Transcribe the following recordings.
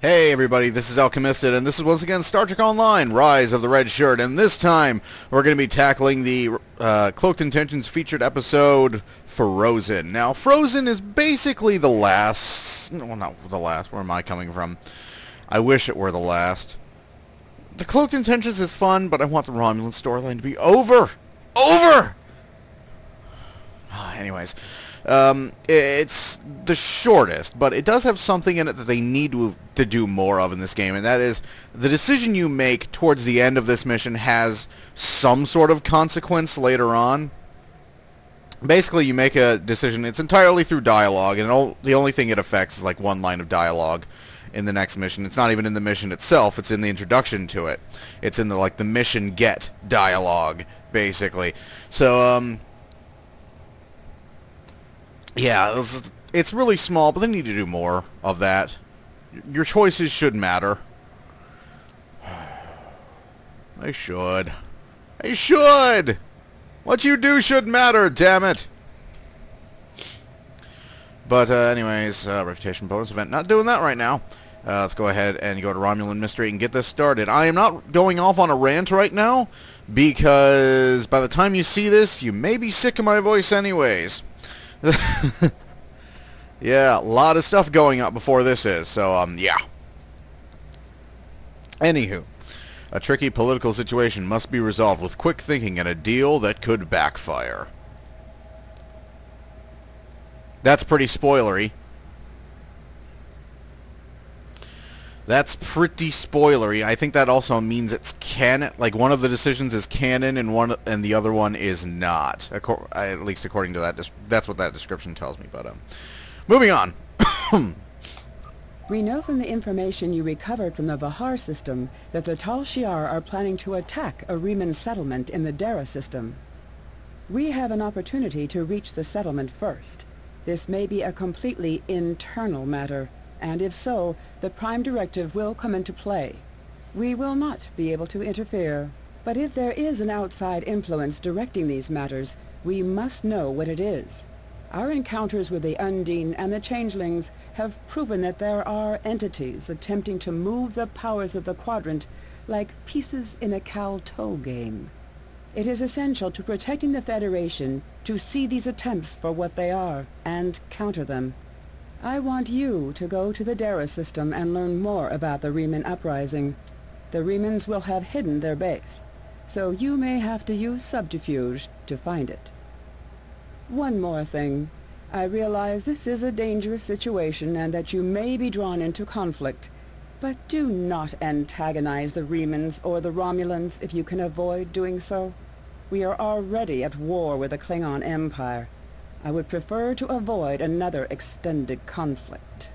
Hey everybody, this is Alchemisted, and this is once again Star Trek Online, Rise of the Red Shirt, and this time we're going to be tackling the Cloaked Intentions featured episode, Frozen. Now, Frozen is basically the last... well, not the last, where am I coming from? I wish it were the last. The Cloaked Intentions is fun, but I want the Romulan storyline to be over! Over! Anyways, it's the shortest, but it does have something in it that they need to do more of in this game, and that is the decision you make towards the end of this mission has some sort of consequence later on. Basically, you make a decision, it's entirely through dialogue, and the only thing it affects is like one line of dialogue in the next mission. It's not even in the mission itself, it's in the introduction to it. It's in the, the mission get dialogue, basically. So, yeah, it's really small, but they need to do more of that. Your choices should matter. They should. They should! What you do should matter, damn it! But, anyways, reputation bonus event. Not doing that right now. Let's go ahead and go to Romulan Mystery and get this started. I am not going off on a rant right now, because by the time you see this, you may be sick of my voice anyways. Yeah, a lot of stuff going up before this is, so, yeah. Anywho, a tricky political situation must be resolved with quick thinking and a deal that could backfire. That's pretty spoilery. That's pretty spoilery. I think that also means it's canon. Like, one of the decisions is canon and the other one is not. At least according to that, that's what that description tells me. But moving on. We know from the information you recovered from the Vahar system that the Tal Shiar are planning to attack a Reman settlement in the Dera system. We have an opportunity to reach the settlement first. This may be a completely internal matter, and if so, the Prime Directive will come into play. We will not be able to interfere, but if there is an outside influence directing these matters, we must know what it is. Our encounters with the Undine and the Changelings have proven that there are entities attempting to move the powers of the Quadrant like pieces in a Cal-To game. It is essential to protecting the Federation to see these attempts for what they are and counter them. I want you to go to the Dera system and learn more about the Reman uprising. The Remans will have hidden their base, so you may have to use subterfuge to find it. One more thing. I realize this is a dangerous situation and that you may be drawn into conflict, but do not antagonize the Remans or the Romulans if you can avoid doing so. We are already at war with the Klingon Empire. I would prefer to avoid another extended conflict.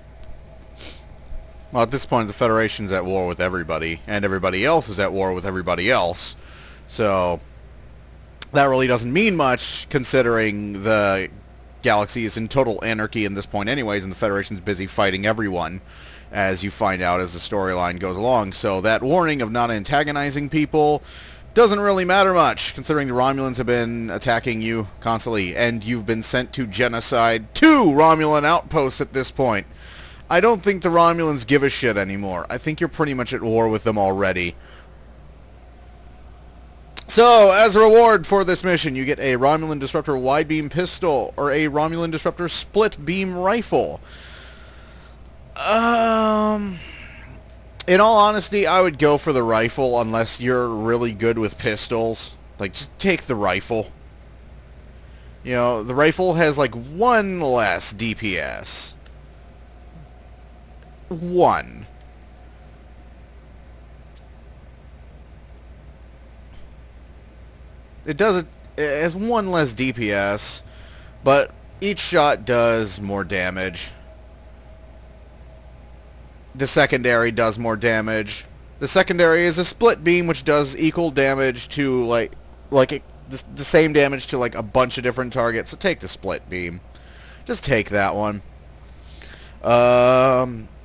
Well, at this point, the Federation's at war with everybody, and everybody else is at war with everybody else. So that really doesn't mean much, considering the galaxy is in total anarchy at this point anyways, and the Federation's busy fighting everyone, as you find out as the storyline goes along. So that warning of not antagonizing people doesn't really matter much, considering the Romulans have been attacking you constantly, and you've been sent to genocide 2 Romulan outposts at this point. I don't think the Romulans give a shit anymore. I think you're pretty much at war with them already. So, as a reward for this mission, you get a Romulan Disruptor wide-beam pistol, or a Romulan Disruptor split-beam rifle. In all honesty, I would go for the rifle unless you're really good with pistols. Like, just take the rifle. You know, the rifle has, like, 1 less DPS. 1. It has 1 less DPS, but each shot does more damage. The secondary does more damage. The secondary is a split beam, which does equal damage to, the same damage to, a bunch of different targets. So take the split beam. Just take that one.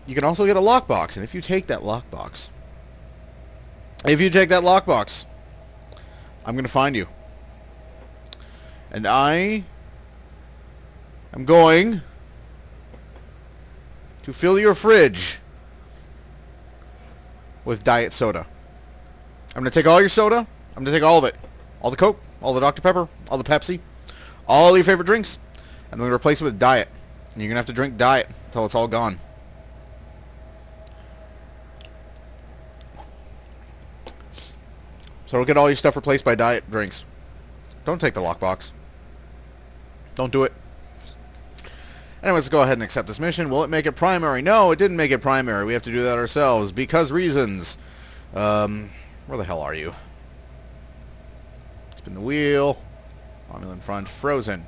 You can also get a lockbox, and if you take that lockbox, I'm going to find you. And I am going to fill your fridge with diet soda. I'm going to take all your soda. I'm going to take all of it. All the Coke, all the Dr. Pepper, all the Pepsi, all your favorite drinks. And I'm going to replace it with diet. And you're going to have to drink diet until it's all gone. So don't get all your stuff replaced by diet drinks. Don't take the lockbox. Don't do it. Anyways, let's go ahead and accept this mission. Will it make it primary? No, it didn't make it primary. We have to do that ourselves because reasons. Where the hell are you? Spin the wheel. Romulan front. Frozen.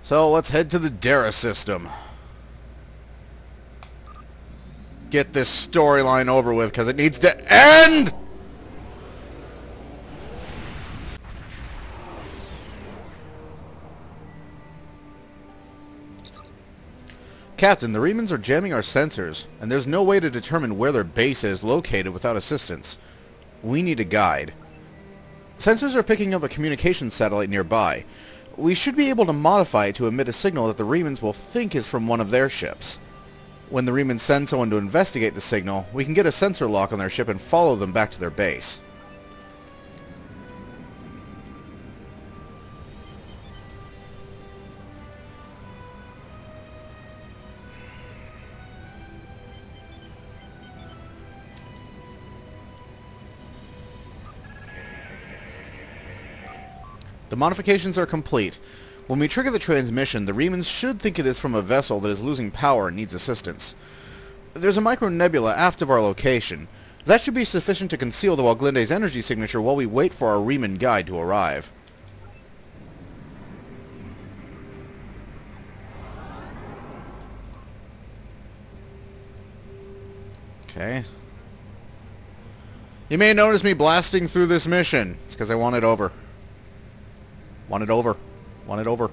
So let's head to the Dera system. Get this storyline over with because it needs to end! Captain, the Remans are jamming our sensors, and there's no way to determine where their base is located without assistance. We need a guide. Sensors are picking up a communications satellite nearby. We should be able to modify it to emit a signal that the Remans will think is from one of their ships. When the Remans send someone to investigate the signal, we can get a sensor lock on their ship and follow them back to their base. The modifications are complete. When we trigger the transmission, the Remans should think it is from a vessel that is losing power and needs assistance. There's a micronebula aft of our location. That should be sufficient to conceal the Woglinde's energy signature while we wait for our Reman guide to arrive. Okay. You may notice me blasting through this mission. It's because I want it over. Want it over. Want it over.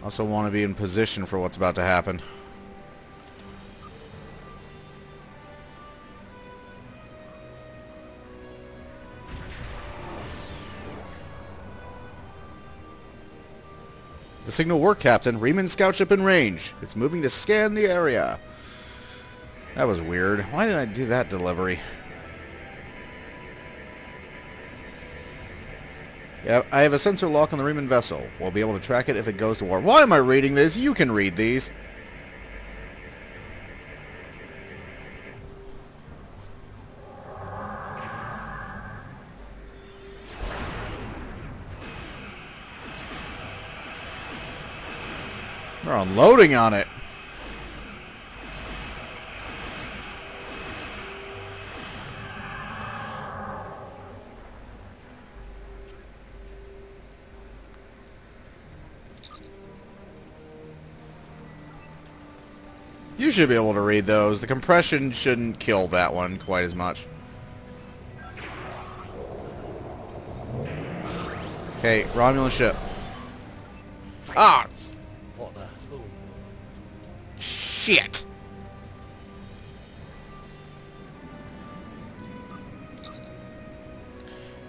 Also want to be in position for what's about to happen. The signal worked, Captain. Reman scout ship in range. It's moving to scan the area. That was weird. Why did I do that delivery? Yeah, I have a sensor lock on the Reman vessel. We'll be able to track it if it goes to war. Why am I reading this? You can read these. They're unloading on it. You should be able to read those. The compression shouldn't kill that one quite as much. Okay, Romulan ship. Ah! Shit!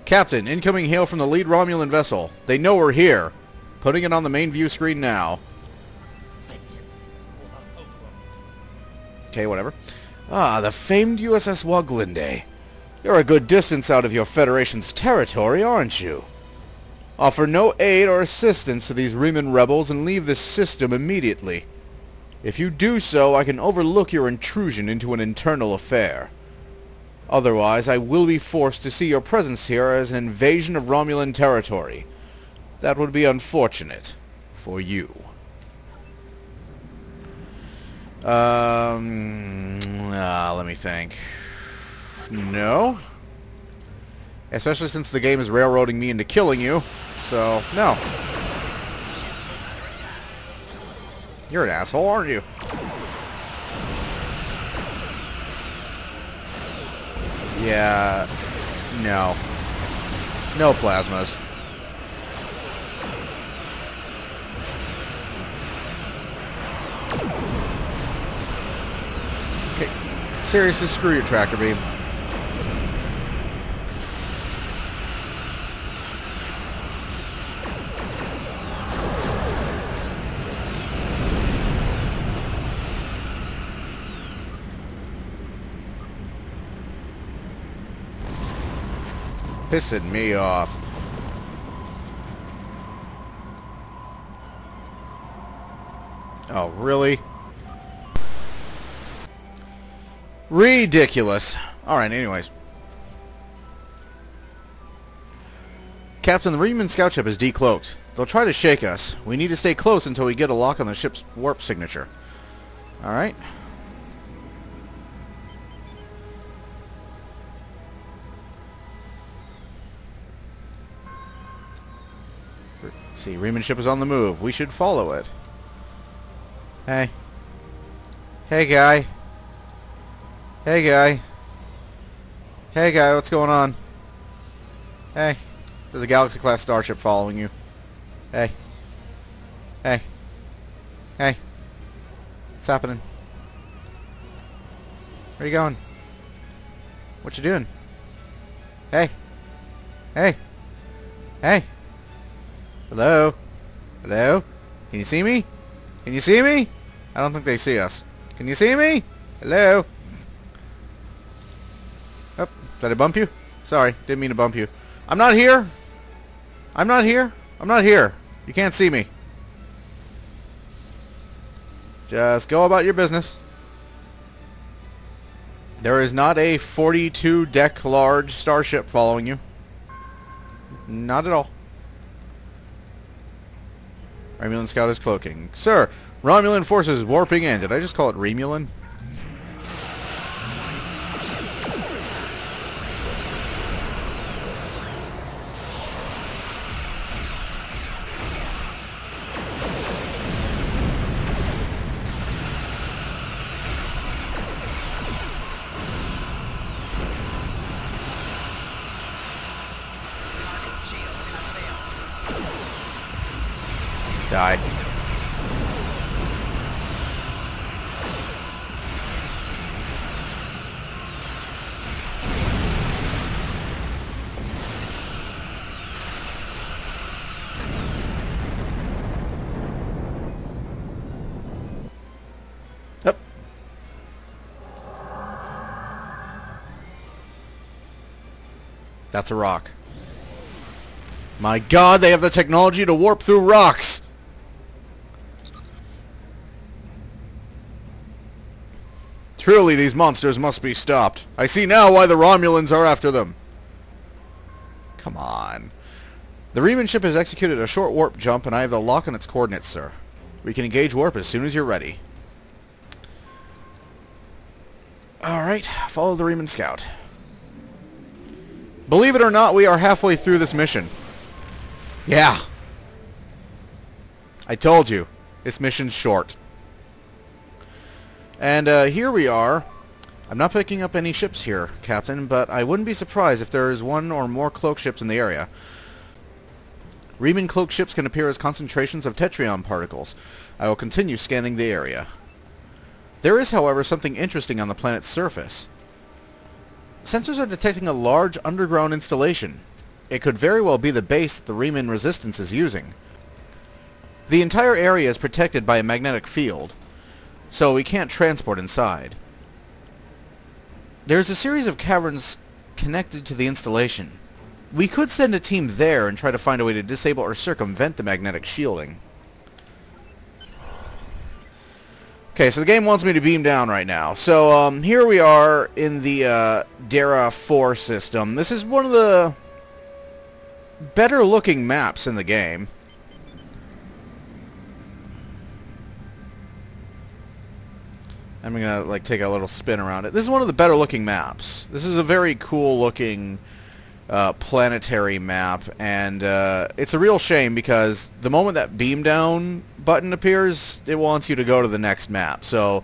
Captain, incoming hail from the lead Romulan vessel. They know we're here. Putting it on the main view screen now. Okay, whatever. Ah, the famed USS Woglinde. You're a good distance out of your Federation's territory, aren't you? Offer no aid or assistance to these Reman rebels and leave this system immediately. If you do so, I can overlook your intrusion into an internal affair. Otherwise, I will be forced to see your presence here as an invasion of Romulan territory. That would be unfortunate for you. Let me think. No? Especially since the game is railroading me into killing you. So, no. You're an asshole, aren't you? Yeah. No. No plasmas. Okay. Seriously, screw your tractor beam. Pissing me off. Oh, really? Ridiculous. Alright, anyways. Captain, the Reman scout ship is decloaked. They'll try to shake us. We need to stay close until we get a lock on the ship's warp signature. Alright. See, Reman ship is on the move. We should follow it. Hey. Hey, guy. Hey, guy. Hey, guy, what's going on? Hey. There's a Galaxy-class starship following you. Hey. Hey. Hey. What's happening? Where you going? What you doing? Hey. Hey. Hey. Hello? Hello? Can you see me? Can you see me? I don't think they see us. Can you see me? Hello? Oh, did I bump you? Sorry, didn't mean to bump you. I'm not here. I'm not here. I'm not here. You can't see me. Just go about your business. There is not a 42-deck large starship following you. Not at all. Romulan scout is cloaking. Sir, Romulan forces warping in. Did I just call it Remulan? Die. Yep. That's a rock. My God, they have the technology to warp through rocks! Truly, these monsters must be stopped. I see now why the Romulans are after them. Come on. The Reman ship has executed a short warp jump, and I have the lock on its coordinates, sir. We can engage warp as soon as you're ready. Alright, follow the Reman scout. Believe it or not, we are halfway through this mission. Yeah. I told you. This mission's short. And here we are. I'm not picking up any ships here, Captain, but I wouldn't be surprised if there is one or more cloak ships in the area. Reman cloak ships can appear as concentrations of tetrion particles. I will continue scanning the area. There is, however, something interesting on the planet's surface. Sensors are detecting a large underground installation. It could very well be the base that the Reman resistance is using. The entire area is protected by a magnetic field, so we can't transport inside. There's a series of caverns connected to the installation. We could send a team there and try to find a way to disable or circumvent the magnetic shielding. Okay, so the game wants me to beam down right now. So, here we are in the Dera 4 system. This is one of the better looking maps in the game. I'm gonna like take a little spin around it. This is one of the better looking maps. This is a very cool looking planetary map, and it's a real shame because the moment that beam down button appears, it wants you to go to the next map. So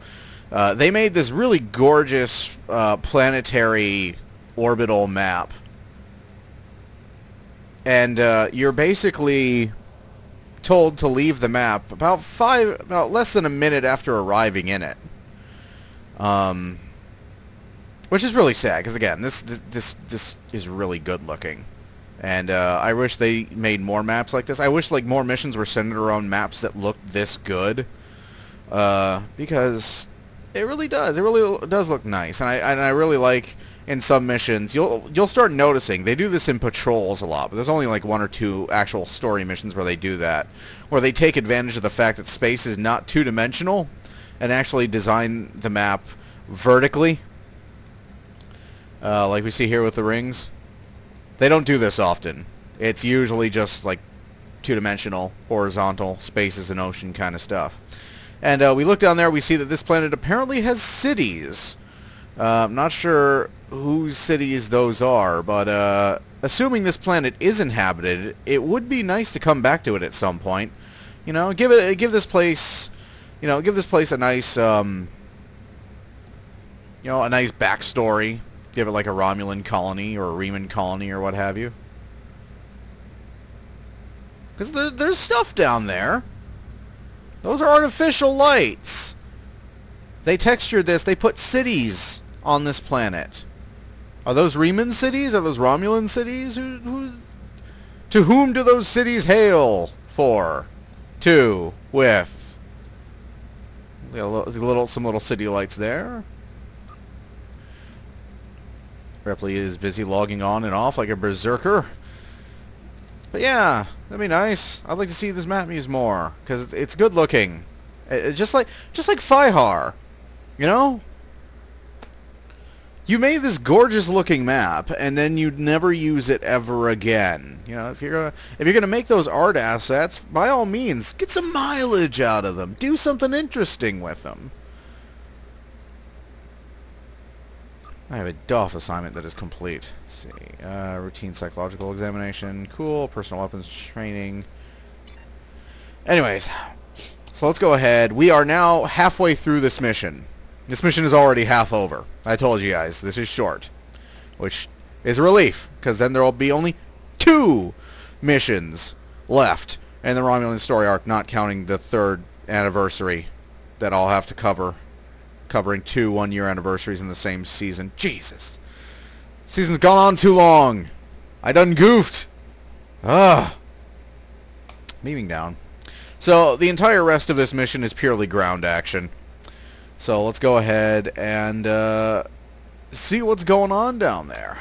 they made this really gorgeous planetary orbital map, and you're basically told to leave the map about less than a minute after arriving in it. Which is really sad, because again, this is really good looking. And I wish they made more maps like this. I wish like more missions were centered around maps that looked this good. Because it really does. It really does look nice. And I really like in some missions, you'll start noticing, they do this in patrols a lot, but there's only like 1 or 2 actual story missions where they do that. Where they take advantage of the fact that space is not two-dimensional and actually design the map vertically. Like we see here with the rings. They don't do this often. It's usually just like two-dimensional, horizontal, spaces and ocean kind of stuff. And we look down there, we see that this planet apparently has cities. I'm not sure whose cities those are, but assuming this planet is inhabited, it would be nice to come back to it at some point. You know, give this place, you know, give this place a nice, you know, a nice backstory. Give it like a Romulan colony or a Reman colony or what have you. Because there's stuff down there. Those are artificial lights. They textured this. They put cities on this planet. Are those Reman cities? Are those Romulan cities? To whom do those cities hail for? To, with. Some little city lights there. Ripley is busy logging on and off like a berserker. But yeah, that'd be nice. I'd like to see this map used more because it's good looking. Just like FiHAR, you know. You made this gorgeous looking map and then you'd never use it ever again. You know, if you're gonna make those art assets, by all means, get some mileage out of them. Do something interesting with them. I have a DOF assignment that is complete. Let's see. Routine psychological examination. Cool. Personal weapons training. Anyways. So let's go ahead. We are now halfway through this mission. This mission is already half over. I told you guys. This is short. Which is a relief. Because then there will be only 2 missions left in the Romulan story arc. Not counting the 3rd anniversary that I'll have to cover. Covering 2 one-year anniversaries in the same season. Jesus. Season's gone on too long. I done goofed. Moving down. So, the entire rest of this mission is purely ground action. So, let's go ahead and see what's going on down there.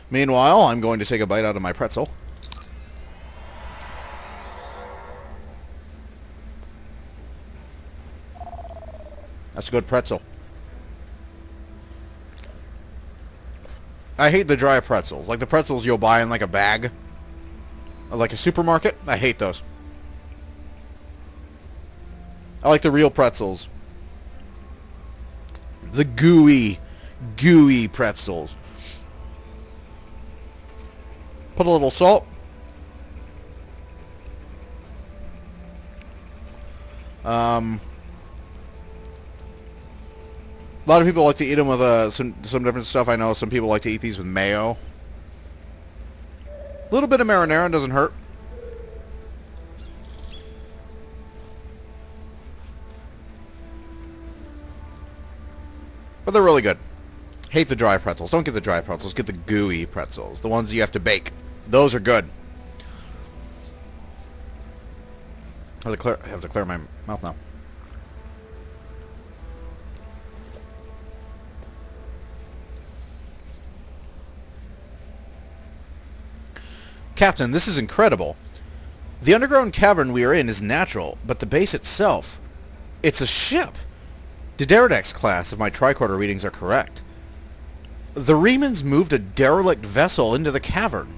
Meanwhile, I'm going to take a bite out of my pretzel. That's a good pretzel. I hate the dry pretzels. Like the pretzels you'll buy in like a bag. Like a supermarket. I hate those. I like the real pretzels. The gooey pretzels. Put a little salt. A lot of people like to eat them with some different stuff. I know some people like to eat these with mayo. A little bit of marinara doesn't hurt. But they're really good. Hate the dry pretzels. Don't get the dry pretzels. Get the gooey pretzels. The ones you have to bake. Those are good. I have to clear my mouth now. Captain, this is incredible. The underground cavern we are in is natural, but the base itself, it's a ship. The Dera class, if my tricorder readings are correct. The Remans moved a derelict vessel into the cavern.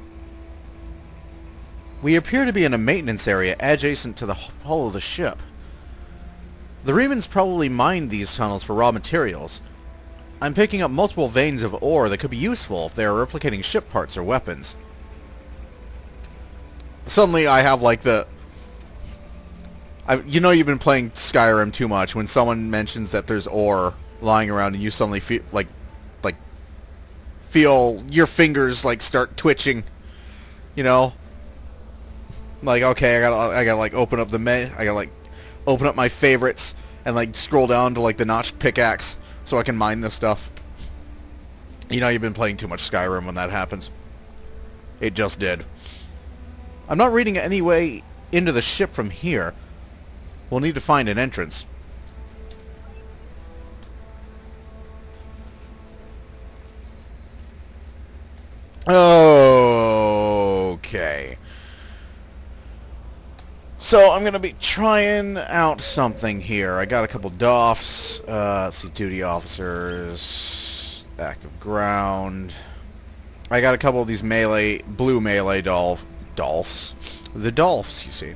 We appear to be in a maintenance area adjacent to the hull of the ship. The Remans probably mined these tunnels for raw materials. I'm picking up multiple veins of ore that could be useful if they are replicating ship parts or weapons. Suddenly I have like you know you've been playing Skyrim too much when someone mentions that there's ore lying around and you suddenly feel feel your fingers like start twitching, you know, Like, okay, I gotta like open up I gotta like open up my favorites and like scroll down to like the notched pickaxe so I can mine this stuff. You know, you've been playing too much Skyrim when that happens. It just did. I'm not reading any way into the ship from here. We'll need to find an entrance. Okay. So I'm gonna be trying out something here. I got a couple doffs. Let's see, duty officers, active ground. I got a couple of these blue melee dolphs. The dolphs, you see.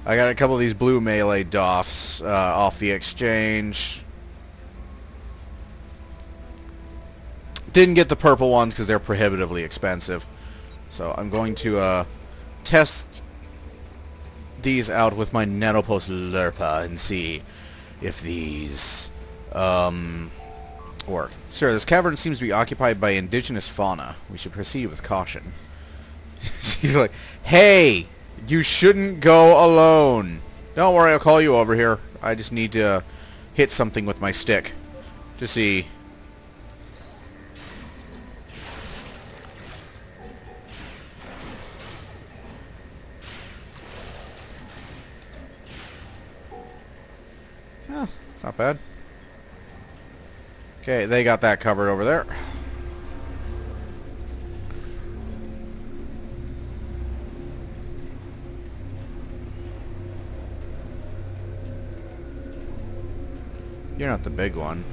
I got a couple of these blue melee doffs off the exchange. Didn't get the purple ones because they're prohibitively expensive. So I'm going to test these out with my Nanopulse Lerpa and see if these work. Sir, this cavern seems to be occupied by indigenous fauna. We should proceed with caution. She's like, hey, you shouldn't go alone. Don't worry, I'll call you over here. I just need to hit something with my stick to see. Oh, it's not bad. Okay, they got that covered over there. You're not the big one.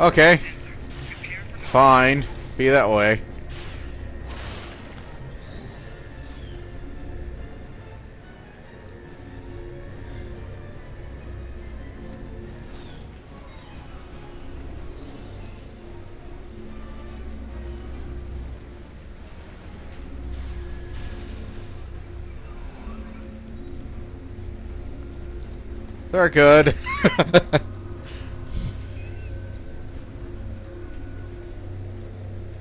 Okay. Fine. Be that way. They're good.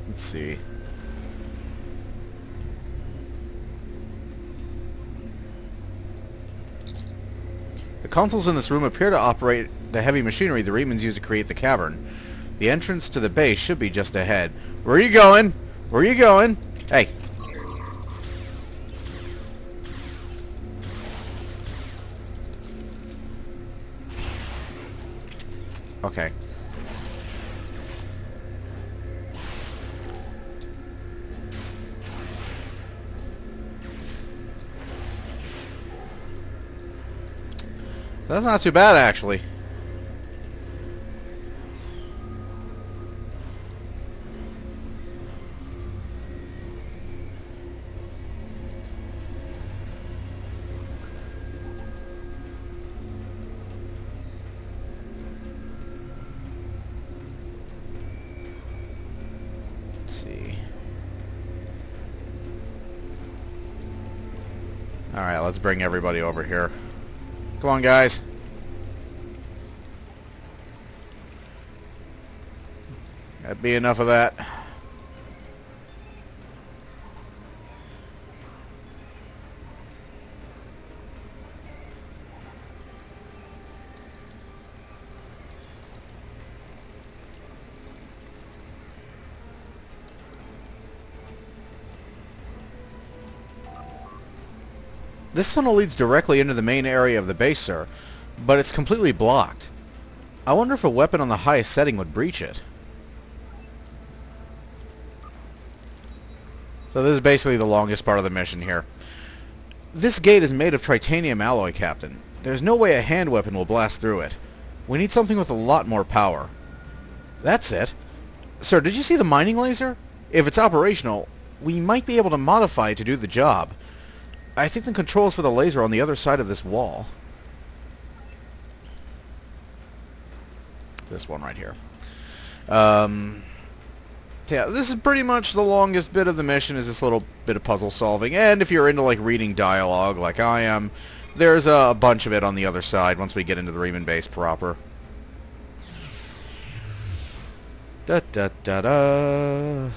Let's see. The consoles in this room appear to operate the heavy machinery the Remans use to create the cavern. The entrance to the base should be just ahead. Where are you going? Where are you going? Hey. Okay. That's not too bad, actually. See. Alright, let's bring everybody over here. Come on, guys. That'd be enough of that. This tunnel leads directly into the main area of the base, sir, but it's completely blocked. I wonder if a weapon on the highest setting would breach it. So this is basically the longest part of the mission here. This gate is made of titanium alloy, Captain. There's no way a hand weapon will blast through it. We need something with a lot more power. That's it. Sir, did you see the mining laser? If it's operational, we might be able to modify it to do the job. I think the controls for the laser are on the other side of this wall. This one right here. Yeah, this is pretty much the longest bit of the mission, is this little bit of puzzle solving. And if you're into like reading dialogue like I am, there's a bunch of it on the other side once we get into the Reman base proper. Da da da da.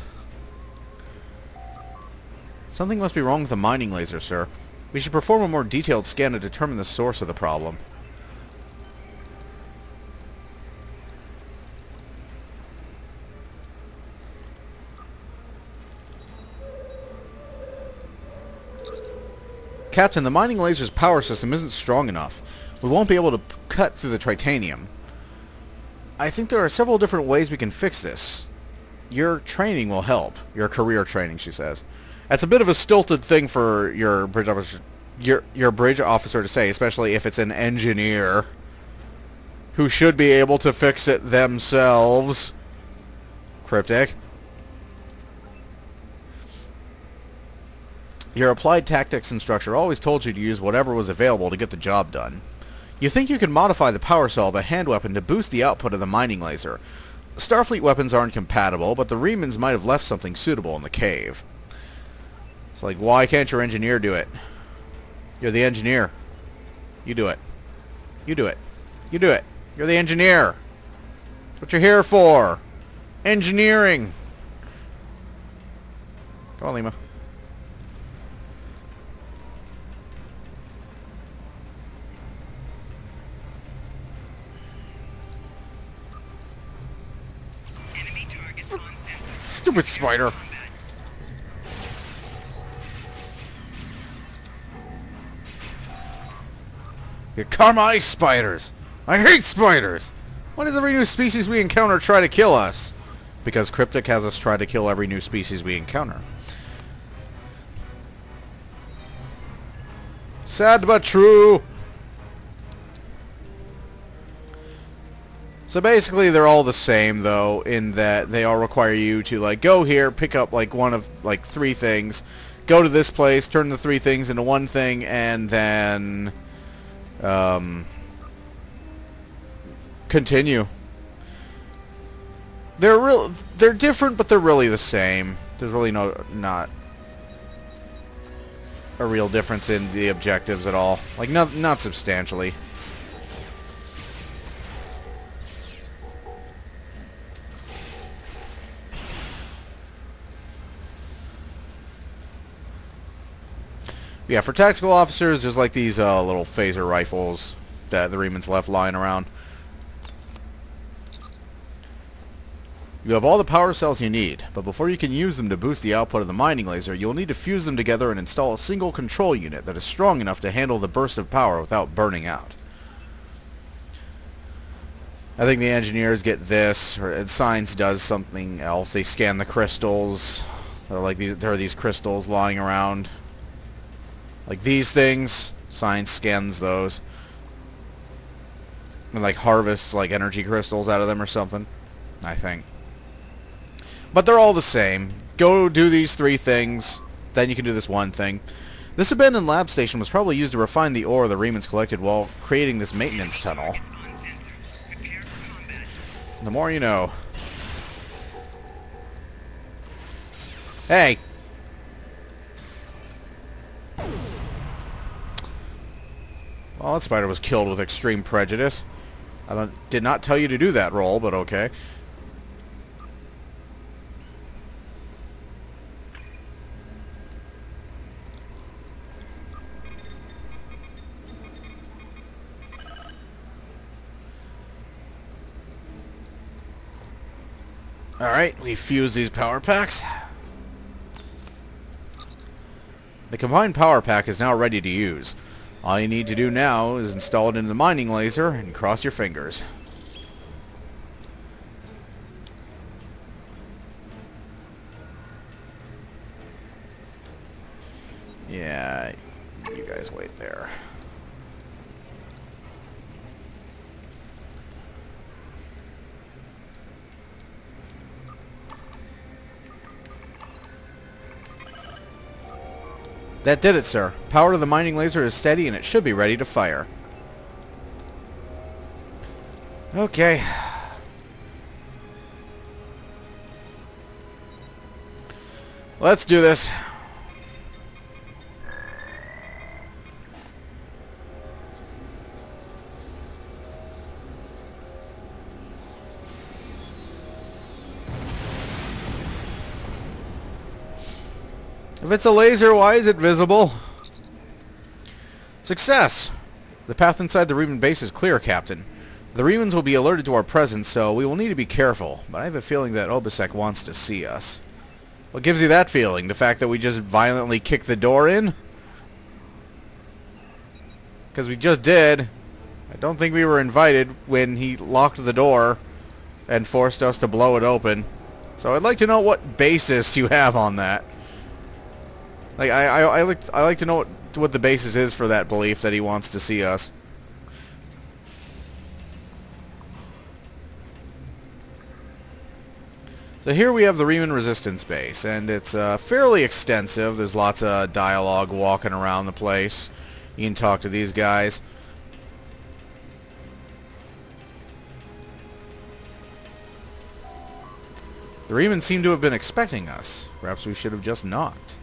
Something must be wrong with the mining laser, sir. We should perform a more detailed scan to determine the source of the problem. Captain, the mining laser's power system isn't strong enough. We won't be able to cut through the titanium. I think there are several different ways we can fix this. Your training will help. Your career training, she says. That's a bit of a stilted thing for your bridge officer, your bridge officer to say, especially if it's an engineer who should be able to fix it themselves. Cryptic. Your applied tactics instructor always told you to use whatever was available to get the job done. You think you can modify the power cell of a hand weapon to boost the output of the mining laser. Starfleet weapons aren't compatible, but the Remans might have left something suitable in the cave. It's like, why can't your engineer do it? You're the engineer. You do it. You do it. You do it. You're the engineer. That's what you're here for. Engineering. Come on, Lima. Stupid spider. You karma ice spiders. I hate spiders. Why does every new species we encounter try to kill us? Because Cryptic has us try to kill every new species we encounter. Sad but true. So basically they're all the same though, in that they all require you to like go here, pick up like one of like 3 things, go to this place, turn the 3 things into one thing, and then continue. They're different, but they're really the same. There's really not a real difference in the objectives at all. Like not substantially. Yeah, for tactical officers, there's like these little phaser rifles that the Remans left lying around. You have all the power cells you need, but before you can use them to boost the output of the mining laser, you'll need to fuse them together and install a single control unit that is strong enough to handle the burst of power without burning out. I think the engineers get this, or Science does something else. They scan the crystals. There are these crystals lying around. Like these things, Science scans those. And like harvests like energy crystals out of them or something, I think. But they're all the same. Go do these 3 things, then you can do this one thing. This abandoned lab station was probably used to refine the ore the Remans collected while creating this maintenance tunnel. The more you know. Hey! Well, that spider was killed with extreme prejudice. I did not tell you to do that roll, but okay. Alright, we fuse these power packs. The combined power pack is now ready to use. All you need to do now is install it into the mining laser and cross your fingers. Yeah, you guys wait there. That did it, sir. Power to the mining laser is steady and it should be ready to fire. Okay. Let's do this. If it's a laser, why is it visible? Success! The path inside the Reman base is clear, Captain. The Remans will be alerted to our presence, so we will need to be careful, but I have a feeling that Obisek wants to see us. What gives you that feeling? The fact that we just violently kicked the door in? Because we just did. I don't think we were invited when he locked the door and forced us to blow it open. So I'd like to know what basis you have on that. Like I like to know what the basis is for that belief that he wants to see us. So here we have the Reman Resistance Base, and it's fairly extensive. There's lots of dialogue walking around the place. You can talk to these guys. The Reman seem to have been expecting us. Perhaps we should have just knocked.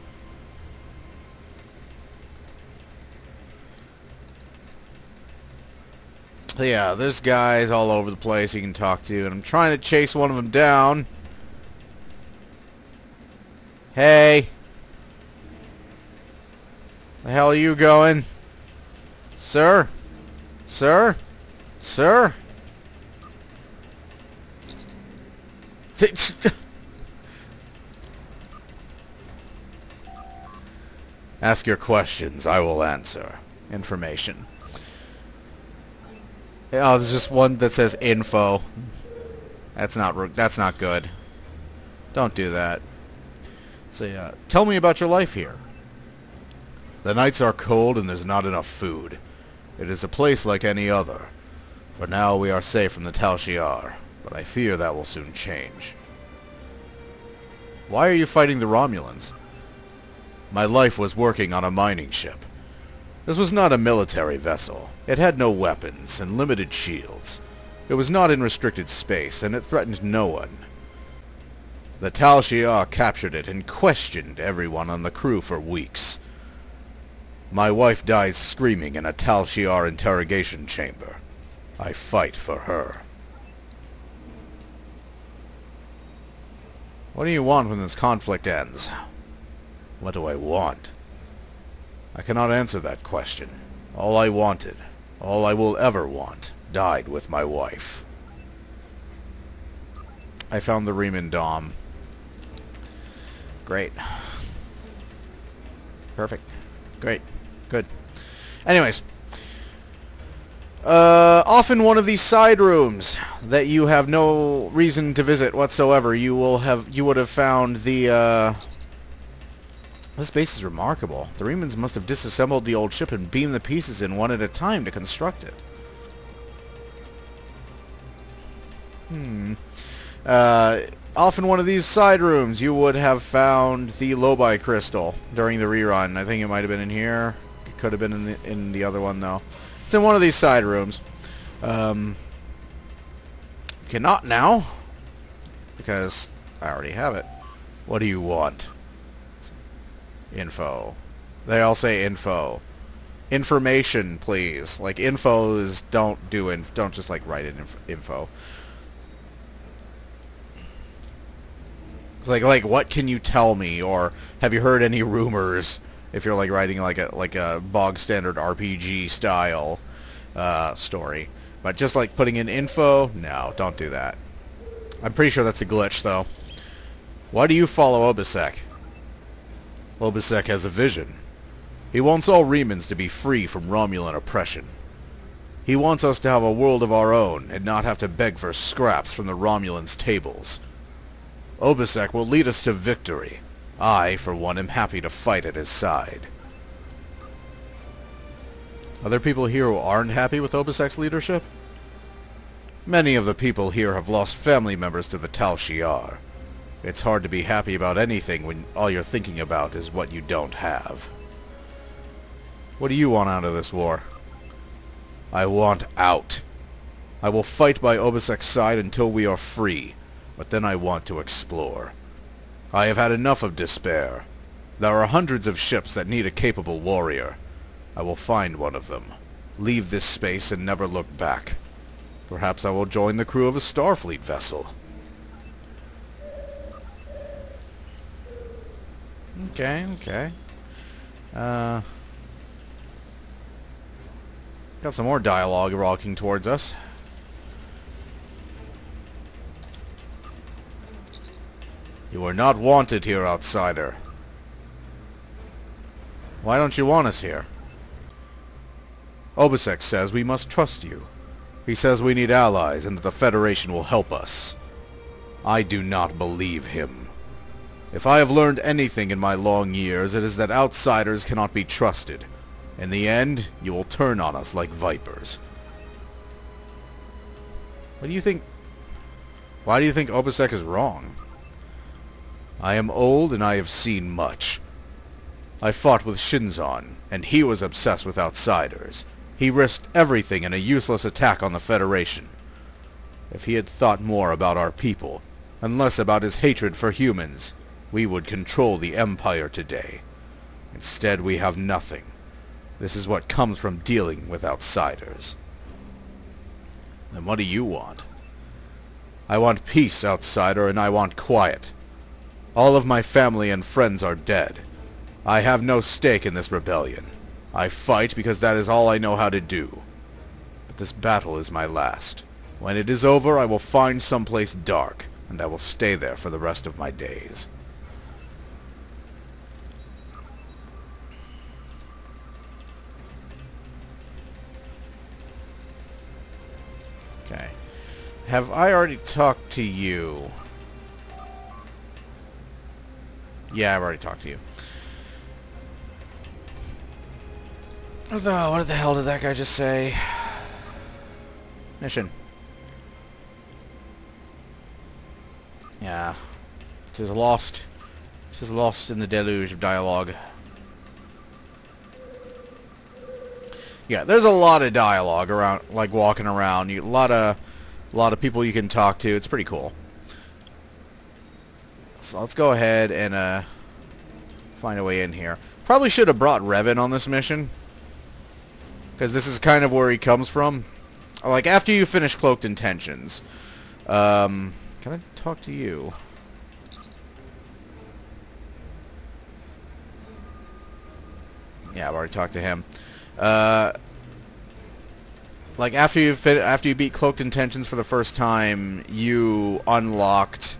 So yeah, there's guys all over the place you can talk to, and I'm trying to chase one of them down. Hey! The hell are you going? Sir? Sir? Sir? Ask your questions, I will answer. Information. Oh, there's just one that says info. That's not good. Don't do that. Say, tell me about your life here. The nights are cold and there's not enough food. It is a place like any other. For now we are safe from the Tal Shiar, but I fear that will soon change. Why are you fighting the Romulans? My life was working on a mining ship. This was not a military vessel. It had no weapons and limited shields. It was not in restricted space, and it threatened no one. The Tal Shiar captured it and questioned everyone on the crew for weeks. My wife dies screaming in a Tal Shiar interrogation chamber. I fight for her. What do you want when this conflict ends? What do I want? I cannot answer that question. All I wanted, all I will ever want, died with my wife. I found the Reman Dom. Great. Perfect. Great. Good. Anyways. Off in one of these side rooms that you have no reason to visit whatsoever, you would have found the, This base is remarkable. The Remans must have disassembled the old ship and beamed the pieces in one at a time to construct it. Off in one of these side rooms, you would have found the Lobi crystal during the rerun. I think it might have been in here. It could have been in the other one, though. It's in one of these side rooms. Cannot now, because I already have it. What do you want? Info. They all say info. Information, please. Like, info is don't just like write in info. It's like what can you tell me, or have you heard any rumors? If you're like writing like a bog standard RPG style story, but just like putting in info, no, don't do that. I'm pretty sure that's a glitch, though. Why do you follow Obisek? Obisek has a vision. He wants all Remans to be free from Romulan oppression. He wants us to have a world of our own and not have to beg for scraps from the Romulans' tables. Obisek will lead us to victory. I, for one, am happy to fight at his side. Are there people here who aren't happy with Obisek's leadership? Many of the people here have lost family members to the Tal Shiar. It's hard to be happy about anything when all you're thinking about is what you don't have. What do you want out of this war? I want out. I will fight by Obisek's side until we are free, but then I want to explore. I have had enough of despair. There are hundreds of ships that need a capable warrior. I will find one of them, leave this space and never look back. Perhaps I will join the crew of a Starfleet vessel. Okay, okay. Got some more dialogue walking towards us. You are not wanted here, outsider. Why don't you want us here? Obisek says we must trust you. He says we need allies and that the Federation will help us. I do not believe him. If I have learned anything in my long years, it is that outsiders cannot be trusted. In the end, you will turn on us like vipers. What do you think? Why do you think Obisek is wrong? I am old and I have seen much. I fought with Shinzon, and he was obsessed with outsiders. He risked everything in a useless attack on the Federation. If he had thought more about our people, and less about his hatred for humans, we would control the Empire today. Instead, we have nothing. This is what comes from dealing with outsiders. Then what do you want? I want peace, outsider, and I want quiet. All of my family and friends are dead. I have no stake in this rebellion. I fight because that is all I know how to do. But this battle is my last. When it is over, I will find someplace dark, and I will stay there for the rest of my days. Okay. Have I already talked to you? Yeah, I've already talked to you. What the hell did that guy just say? Mission. Yeah. It is lost. It is lost in the deluge of dialogue. Yeah, there's a lot of dialogue around, like walking around. A lot of people you can talk to. It's pretty cool. So let's go ahead and find a way in here. Probably should have brought Revan on this mission, because this is kind of where he comes from. Like, after you finish Cloaked Intentions. Can I talk to you? Yeah, I've already talked to him. Like, after you beat Cloaked Intentions for the first time, you unlocked...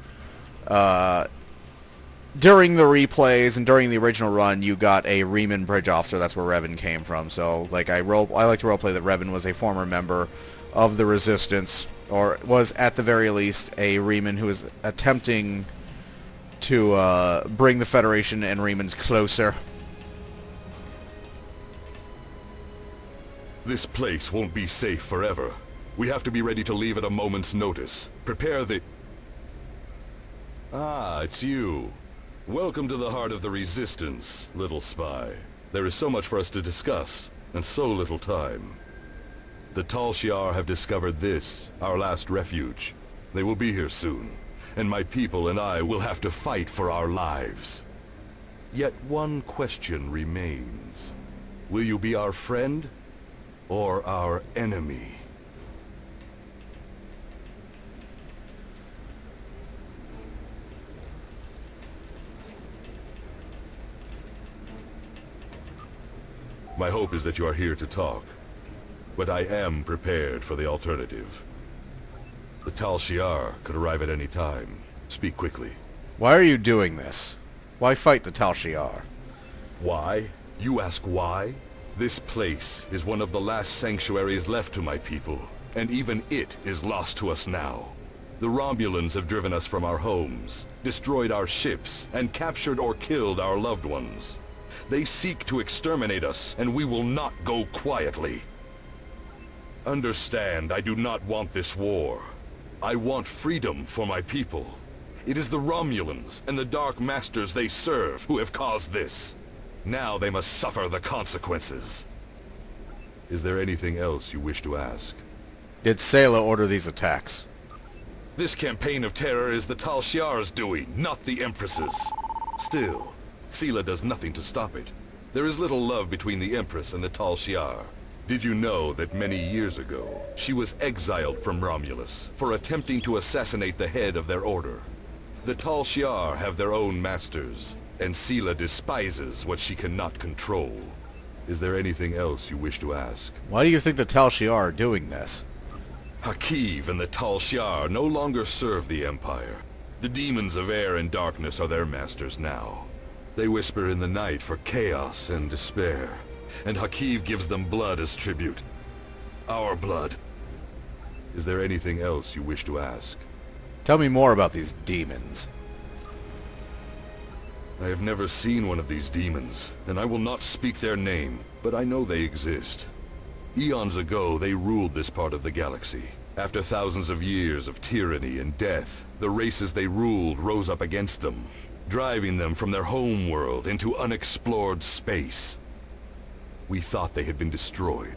during the replays and during the original run, you got a Reman Bridge Officer. That's where Revan came from. So, like, I like to roleplay that Revan was a former member of the Resistance, or was at the very least a Reman who was attempting to bring the Federation and Remans closer. This place won't be safe forever. We have to be ready to leave at a moment's notice. Prepare the... Ah, it's you. Welcome to the heart of the Resistance, little spy. There is so much for us to discuss, and so little time. The Tal Shiar have discovered this, our last refuge. They will be here soon, and my people and I will have to fight for our lives. Yet one question remains. Will you be our friend, or our enemy? My hope is that you are here to talk, but I am prepared for the alternative. The Tal Shiar could arrive at any time. Speak quickly. Why are you doing this? Why fight the Tal Shiar? Why? You ask why? This place is one of the last sanctuaries left to my people, and even it is lost to us now. The Romulans have driven us from our homes, destroyed our ships, and captured or killed our loved ones. They seek to exterminate us, and we will not go quietly. Understand, I do not want this war. I want freedom for my people. It is the Romulans and the Dark Masters they serve who have caused this. Now they must suffer the consequences. Is there anything else you wish to ask? Did Sayla order these attacks? This campaign of terror is the Tal Shiar's doing, not the Empress's. Still, Sayla does nothing to stop it. There is little love between the Empress and the Tal Shiar. Did you know that many years ago, she was exiled from Romulus for attempting to assassinate the head of their order? The Tal Shiar have their own masters, And Sela despises what she cannot control. Is there anything else you wish to ask? Why do you think the Tal Shiar are doing this? Hakiv and the Tal Shiar no longer serve the Empire. The demons of air and darkness are their masters now. They whisper in the night for chaos and despair, and Hakiv gives them blood as tribute. Our blood. Is there anything else you wish to ask? Tell me more about these demons. I have never seen one of these demons, and I will not speak their name, but I know they exist. Eons ago, they ruled this part of the galaxy. After thousands of years of tyranny and death, the races they ruled rose up against them, driving them from their home world into unexplored space. We thought they had been destroyed.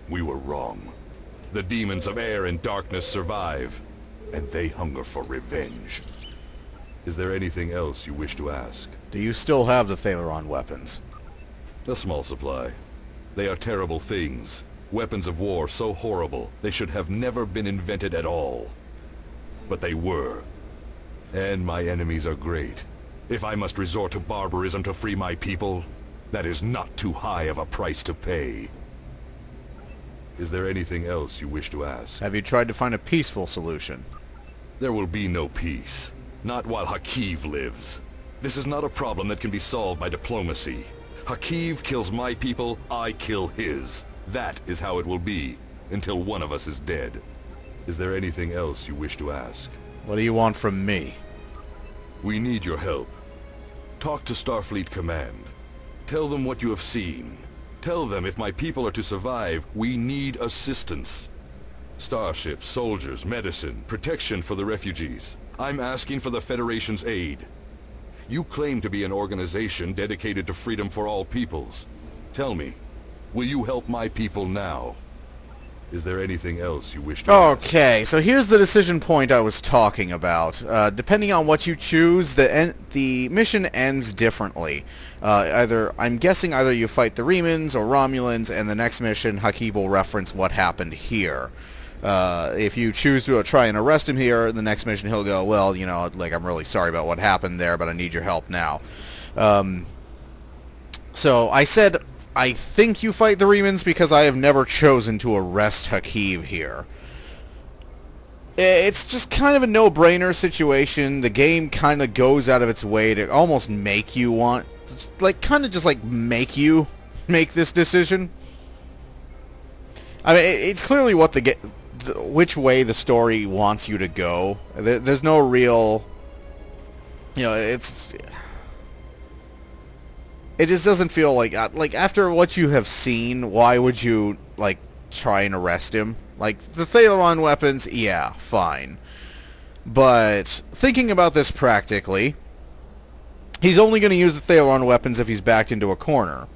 We were wrong. The demons of air and darkness survive, and they hunger for revenge. Is there anything else you wish to ask? Do you still have the Thaleron weapons? A small supply. They are terrible things. Weapons of war so horrible, they should have never been invented at all. But they were. And my enemies are great. If I must resort to barbarism to free my people, that is not too high of a price to pay. Is there anything else you wish to ask? Have you tried to find a peaceful solution? There will be no peace. Not while Hakiv lives. This is not a problem that can be solved by diplomacy. Hakiv kills my people, I kill his. That is how it will be, until one of us is dead. Is there anything else you wish to ask? What do you want from me? We need your help. Talk to Starfleet Command. Tell them what you have seen. Tell them if my people are to survive, we need assistance. Starships, soldiers, medicine, protection for the refugees. I'm asking for the Federation's aid. You claim to be an organization dedicated to freedom for all peoples. Tell me, will you help my people now? Is there anything else you wish to ask? Okay, so here's the decision point I was talking about. Depending on what you choose, the mission ends differently. I'm guessing either you fight the Remans or Romulans, and the next mission, Hakiv will reference what happened here. If you choose to try and arrest him here, the next mission he'll go, well, you know, like, I'm really sorry about what happened there, but I need your help now. So I said I think you fight the Remans because I have never chosen to arrest Hakiv here. It's just kind of a no-brainer situation. The game kind of goes out of its way to almost make you want, like, kind of just like make you make this decision. I mean, it's clearly what which way the story wants you to go. There's no real, you know, it just doesn't feel like after what you have seen, why would you, like, try and arrest him? Like, the Thaleron weapons, yeah, fine. But thinking about this practically, he's only going to use the Thaleron weapons if he's backed into a corner.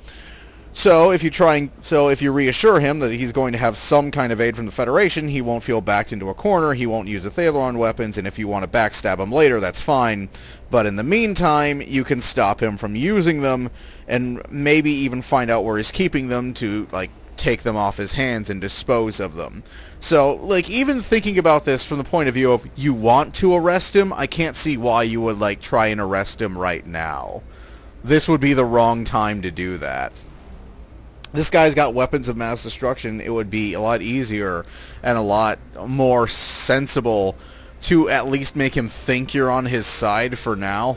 So if you reassure him that he's going to have some kind of aid from the Federation, he won't feel backed into a corner, he won't use the Thaleron weapons, and if you want to backstab him later, that's fine. But in the meantime, you can stop him from using them, and maybe even find out where he's keeping them to, like, take them off his hands and dispose of them. So, like, even thinking about this from the point of view of you want to arrest him, I can't see why you would, like, try and arrest him right now. This would be the wrong time to do that. This guy's got weapons of mass destruction. It would be a lot easier and a lot more sensible to at least make him think you're on his side for now.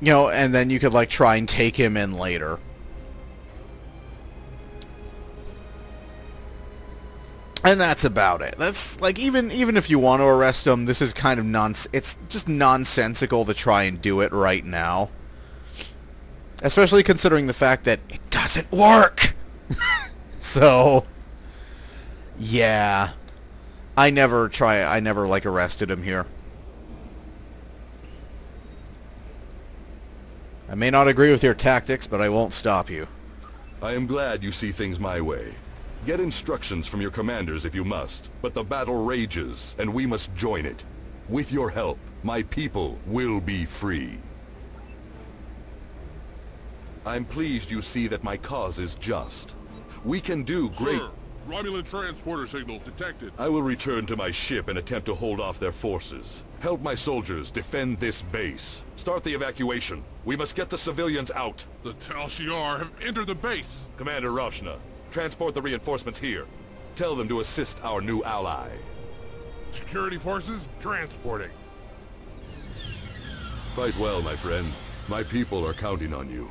You know, and then you could, like, try and take him in later. And that's about it. That's, like, even if you want to arrest him, this is kind of it's just nonsensical to try and do it right now. Especially considering the fact that it doesn't work. So, yeah. I never, like, arrested him here. I may not agree with your tactics, but I won't stop you. I am glad you see things my way. Get instructions from your commanders if you must, but the battle rages, and we must join it. With your help, my people will be free. I'm pleased you see that my cause is just. We can do great... Sir, Romulan transporter signals detected. I will return to my ship and attempt to hold off their forces. Help my soldiers defend this base. Start the evacuation. We must get the civilians out. The Tal Shiar have entered the base. Commander Rashna, transport the reinforcements here. Tell them to assist our new ally. Security forces transporting. Fight well, my friend. My people are counting on you.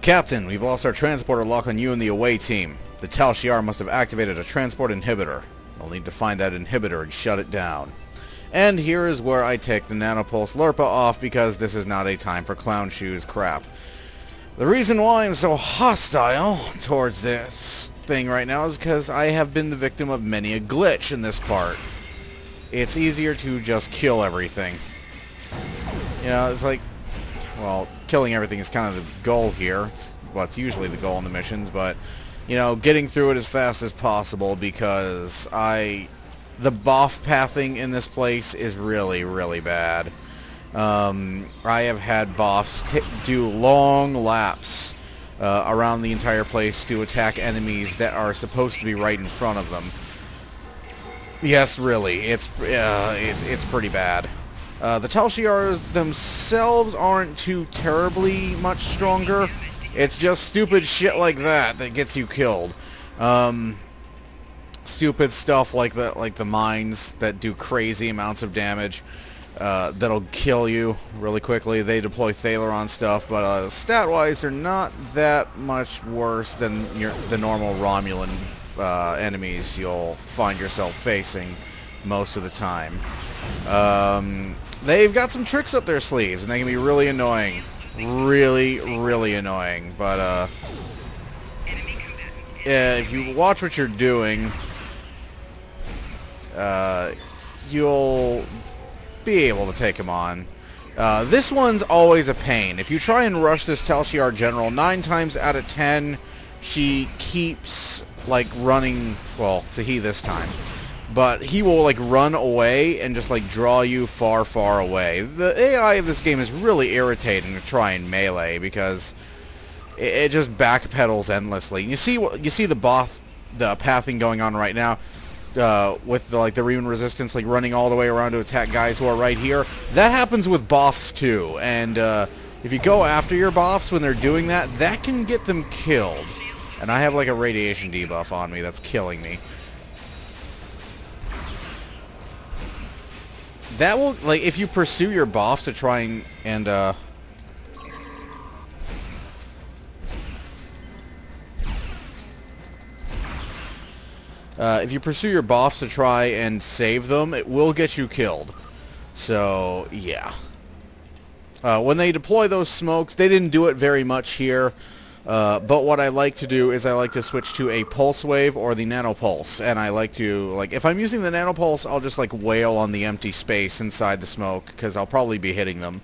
Captain, we've lost our transporter lock on you and the away team. The Tal Shiar must have activated a transport inhibitor. We'll need to find that inhibitor and shut it down. And here is where I take the nanopulse Lurpa off, because this is not a time for clown shoes crap. The reason why I'm so hostile towards this thing right now is because I have been the victim of many a glitch in this part. It's easier to just kill everything. You know, it's like, well, killing everything is kind of the goal here. It's usually the goal in the missions, but, you know, getting through it as fast as possible, because the boff pathing in this place is really, really bad. I have had boffs do long laps around the entire place to attack enemies that are supposed to be right in front of them. Yes, really, it's pretty bad. The Tal Shiars themselves aren't too terribly much stronger. It's just stupid shit like that that gets you killed. Stupid stuff like the mines that do crazy amounts of damage. That'll kill you really quickly. They deploy Thaleron stuff, but stat-wise, they're not that much worse than the normal Romulan enemies you'll find yourself facing most of the time. They've got some tricks up their sleeves, and they can be really annoying. Really, really annoying. But, yeah, if you watch what you're doing, you'll be able to take him on. This one's always a pain. If you try and rush this Tal Shiar general, 9 times out of 10, she keeps, like, running, well, Tahi this time, but he will, like, run away and just, like, draw you far, far away. The AI of this game is really irritating to try and melee, because it just backpedals endlessly. You see the pathing going on right now. With the Reman resistance, like, running all the way around to attack guys who are right here. That happens with boffs too, and if you go after your boffs when they're doing that, that can get them killed. And I have, like, a radiation debuff on me that's killing me. That will, like, if you pursue your boffs to try and if you pursue your boffs to try and save them, it will get you killed. So, yeah. When they deploy those smokes, they didn't do it very much here. But what I like to do is I like to switch to a pulse wave or the nanopulse. And I like to, like, if I'm using the nanopulse, I'll just, like, wail on the empty space inside the smoke, because I'll probably be hitting them.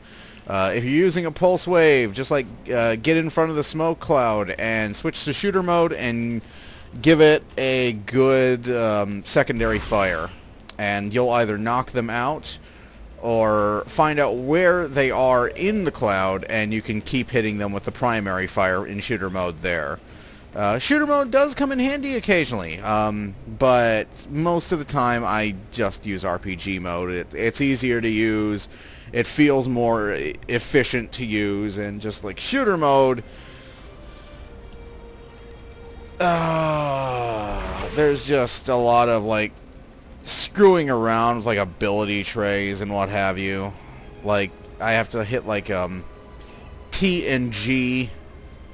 If you're using a pulse wave, just, like, get in front of the smoke cloud and switch to shooter mode and give it a good secondary fire, and you'll either knock them out or find out where they are in the cloud, and you can keep hitting them with the primary fire in shooter mode there. Shooter mode does come in handy occasionally, but most of the time I just use RPG mode. It's easier to use, it feels more efficient to use, and just like shooter mode, there's just a lot of, like, screwing around with, like, ability trays and what have you. Like, I have to hit, like, T and G.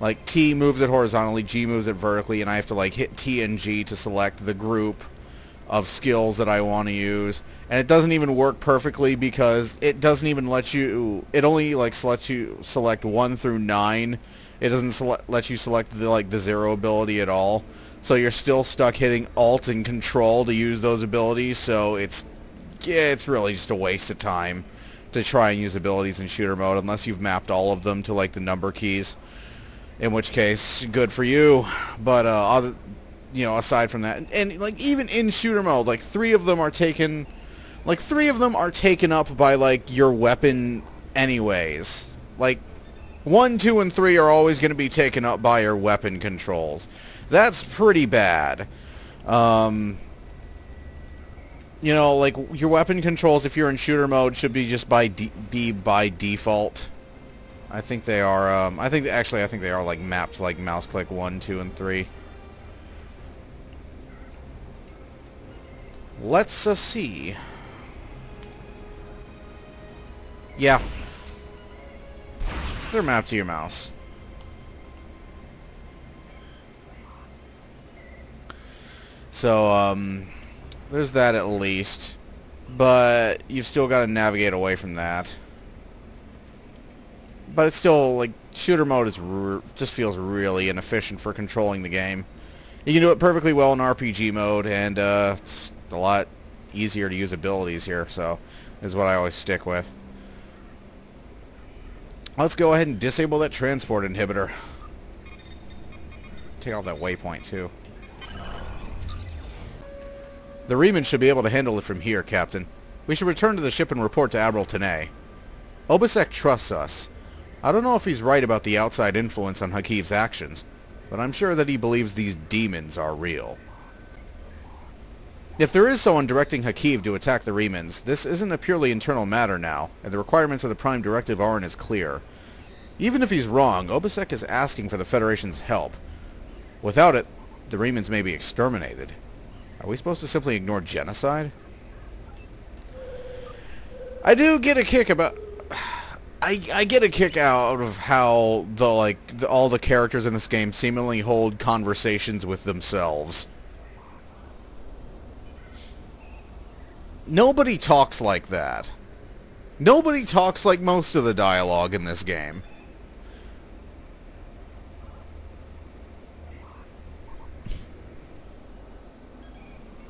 Like, T moves it horizontally, G moves it vertically, and I have to, like, hit T and G to select the group of skills that I want to use. And it doesn't even work perfectly, because it doesn't even let you... It only, like, lets you select 1 through 9. It doesn't let you select the 0 ability at all. So you're still stuck hitting Alt and Control to use those abilities, so it's really just a waste of time to try and use abilities in shooter mode, unless you've mapped all of them to, like, the number keys. In which case, good for you. But, you know, aside from that, and like, even in shooter mode, like, 3 of them are taken up by, like, your weapon anyways. Like, 1, 2, and 3 are always going to be taken up by your weapon controls. That's pretty bad. You know, like, your weapon controls, if you're in shooter mode, should be just by default. I think they are, I think they are, like, mapped, like, mouse click 1, 2, and 3. Let's, see. Yeah. They're mapped to your mouse. So, there's that at least. But you've still got to navigate away from that. But it's still, like, shooter mode is just feels really inefficient for controlling the game. You can do it perfectly well in RPG mode, and it's a lot easier to use abilities here, so this is what I always stick with. Let's go ahead and disable that transport inhibitor. Take off that waypoint, too. The Reman should be able to handle it from here, Captain. We should return to the ship and report to Admiral Tanay. Obisek trusts us. I don't know if he's right about the outside influence on Hakiv's actions, but I'm sure that he believes these demons are real. If there is someone directing Hakiv to attack the Remans, this isn't a purely internal matter now, and the requirements of the Prime Directive aren't as clear. Even if he's wrong, Obisek is asking for the Federation's help. Without it, the Remans may be exterminated. Are we supposed to simply ignore genocide? I do get a kick about... I get a kick out of how all the characters in this game seemingly hold conversations with themselves. Nobody talks like that. Nobody talks like most of the dialogue in this game.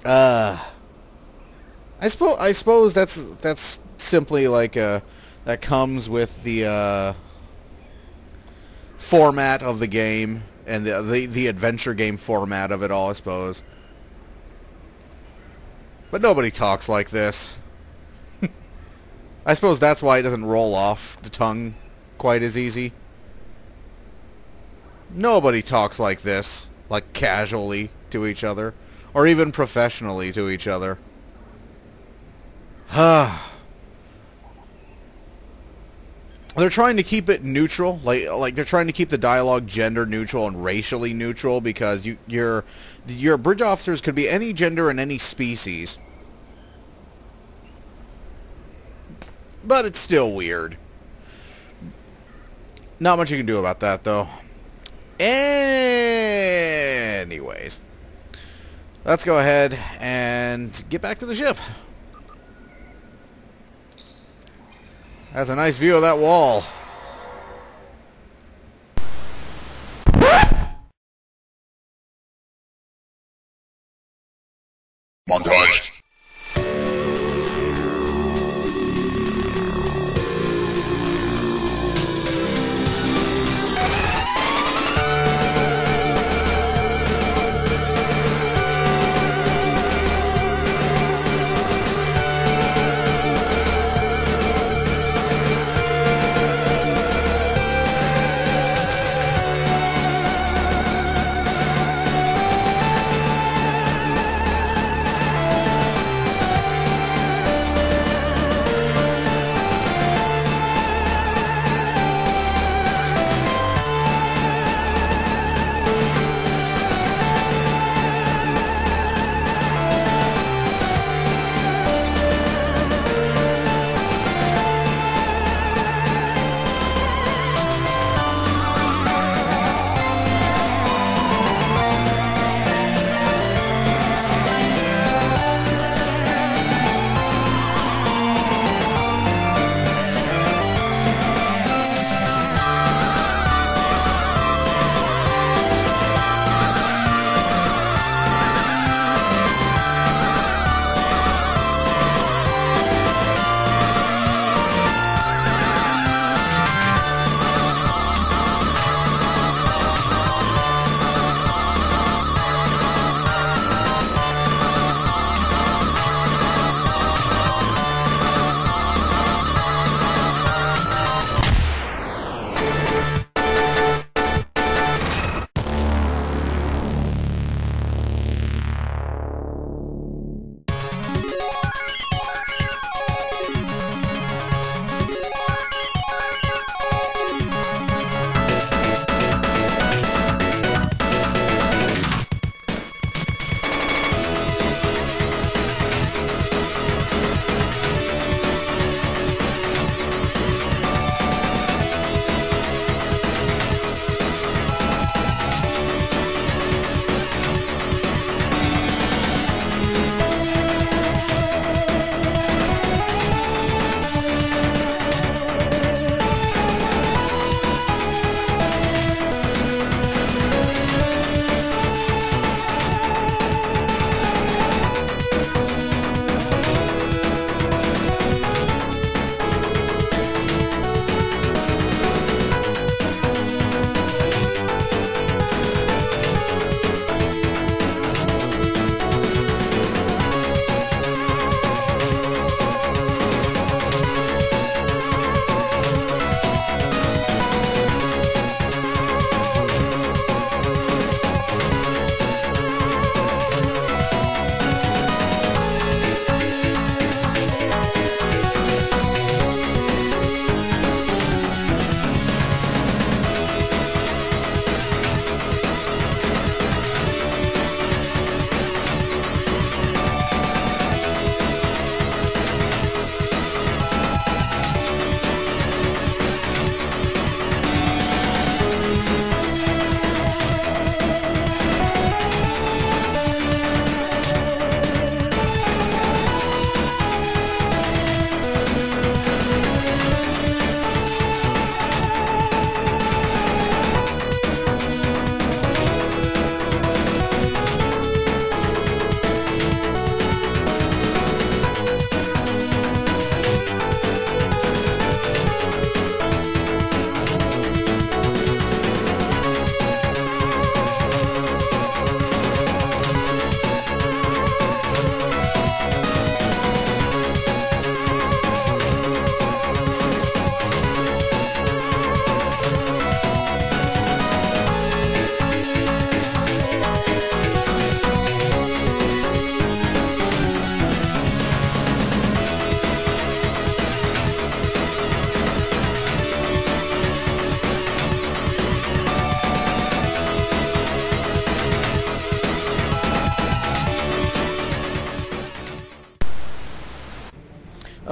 I suppose that's simply like that comes with the format of the game and the adventure game format of it all, I suppose. But nobody talks like this. I suppose that's why it doesn't roll off the tongue quite as easy. Nobody talks like this, like casually to each other, or even professionally to each other. They're trying to keep it neutral, like they're trying to keep the dialogue gender neutral and racially neutral, because your bridge officers could be any gender and any species. But it's still weird. Not much you can do about that, though. Anyways, let's go ahead and get back to the ship. That's a nice view of that wall. Montage.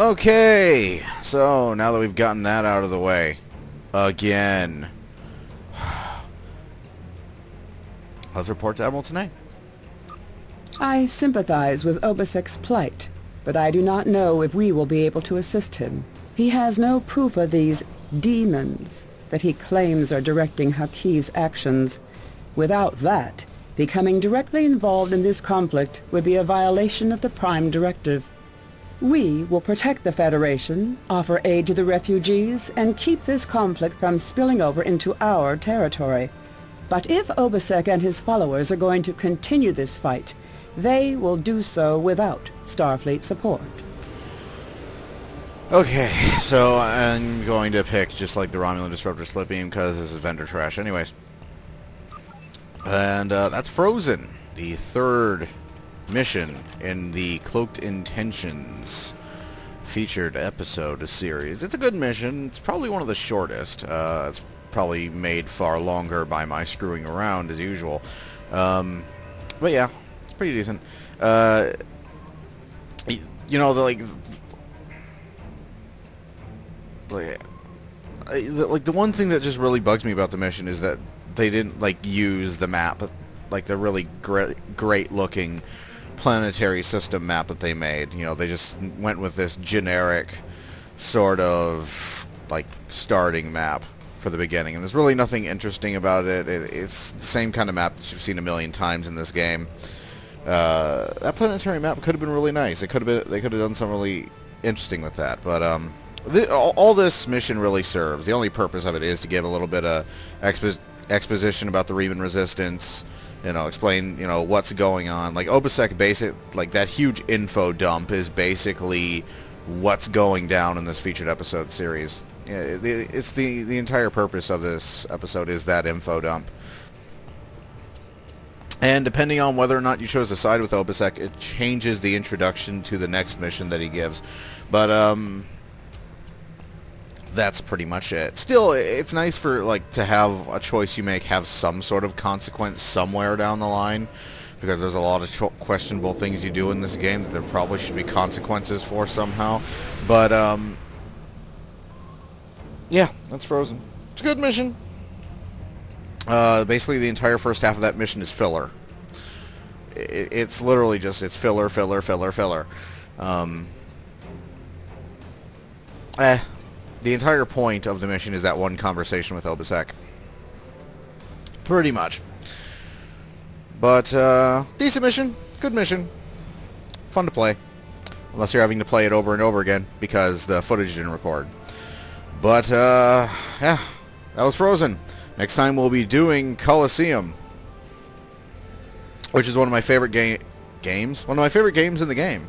Okay, so now that we've gotten that out of the way, again, let's report to Admiral Tanay. I sympathize with Obasek's plight, but I do not know if we will be able to assist him. He has no proof of these demons that he claims are directing Hakiv's actions. Without that, becoming directly involved in this conflict would be a violation of the Prime Directive. We will protect the Federation, offer aid to the refugees, and keep this conflict from spilling over into our territory. But if Obasek and his followers are going to continue this fight, they will do so without Starfleet support. Okay, so I'm going to pick just like the Romulan Disruptor Split Beam because this is vendor trash anyways. And that's Frozen, the third mission in the Cloaked Intentions featured episode series. It's a good mission. It's probably one of the shortest. It's probably made far longer by my screwing around as usual. But yeah, it's pretty decent. You know, the one thing that just really bugs me about the mission is that they didn't use the map, like the really great looking planetary system map that they made. You know, they just went with this generic sort of starting map for the beginning, and there's really nothing interesting about it. It's the same kind of map that you've seen a million times in this game. That planetary map could have been really nice. They could have done something really interesting with that, but all this mission really serves. The only purpose of it is to give a little bit of exposition about the Reman resistance, you know, explain, you know, what's going on. Like Obasek that huge info dump is basically what's going down in this featured episode series. Yeah, it's the entire purpose of this episode is that info dump. And depending on whether or not you chose to side with Obasek, it changes the introduction to the next mission that he gives. But that's pretty much it. Still, it's nice for to have a choice you make have some sort of consequence somewhere down the line, because there's a lot of questionable things you do in this game that there probably should be consequences for somehow. But yeah, that's Frozen. It's a good mission. Basically, the entire first half of that mission is filler. It's literally just filler, filler, filler, filler. The entire point of the mission is that one conversation with Obasek. Pretty much. But, decent mission. Good mission. Fun to play. Unless you're having to play it over and over again because the footage didn't record. But, yeah. That was Frozen. Next time we'll be doing Coliseum, which is one of my favorite games. One of my favorite games in the game.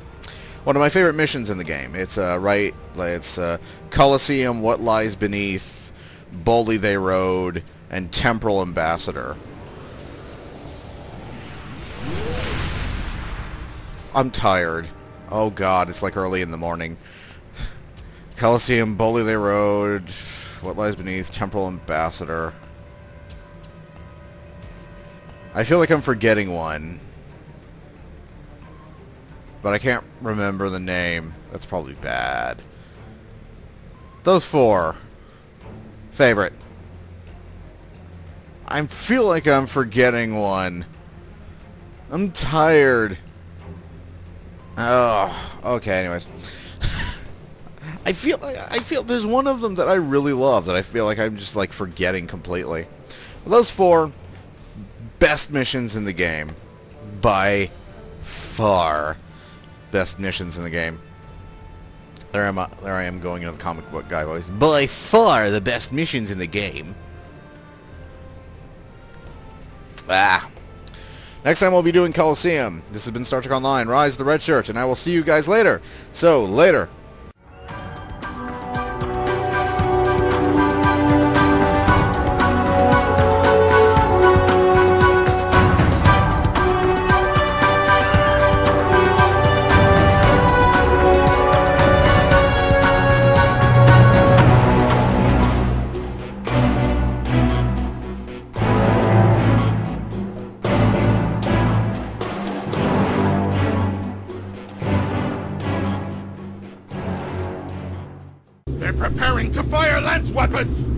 One of my favorite missions in the game. It's it's Coliseum, What Lies Beneath, Boldly They Rode, and Temporal Ambassador. I'm tired. Oh God, it's like early in the morning. Coliseum, Boldly They Rode, What Lies Beneath, Temporal Ambassador. I feel like I'm forgetting one, but I can't remember the name. That's probably bad. Those four. Favorite. I feel like I'm forgetting one. I'm tired. Oh, okay, anyways. I feel there's one of them that I really love that I feel like I'm just forgetting completely. Those four best missions in the game. By far. Best missions in the game. There I am going into the comic book guy voice. By far the best missions in the game. Next time we'll be doing Coliseum. This has been Star Trek Online, Rise of the Red Shirt, and I will see you guys later. So, later. preparing to fire lance weapons!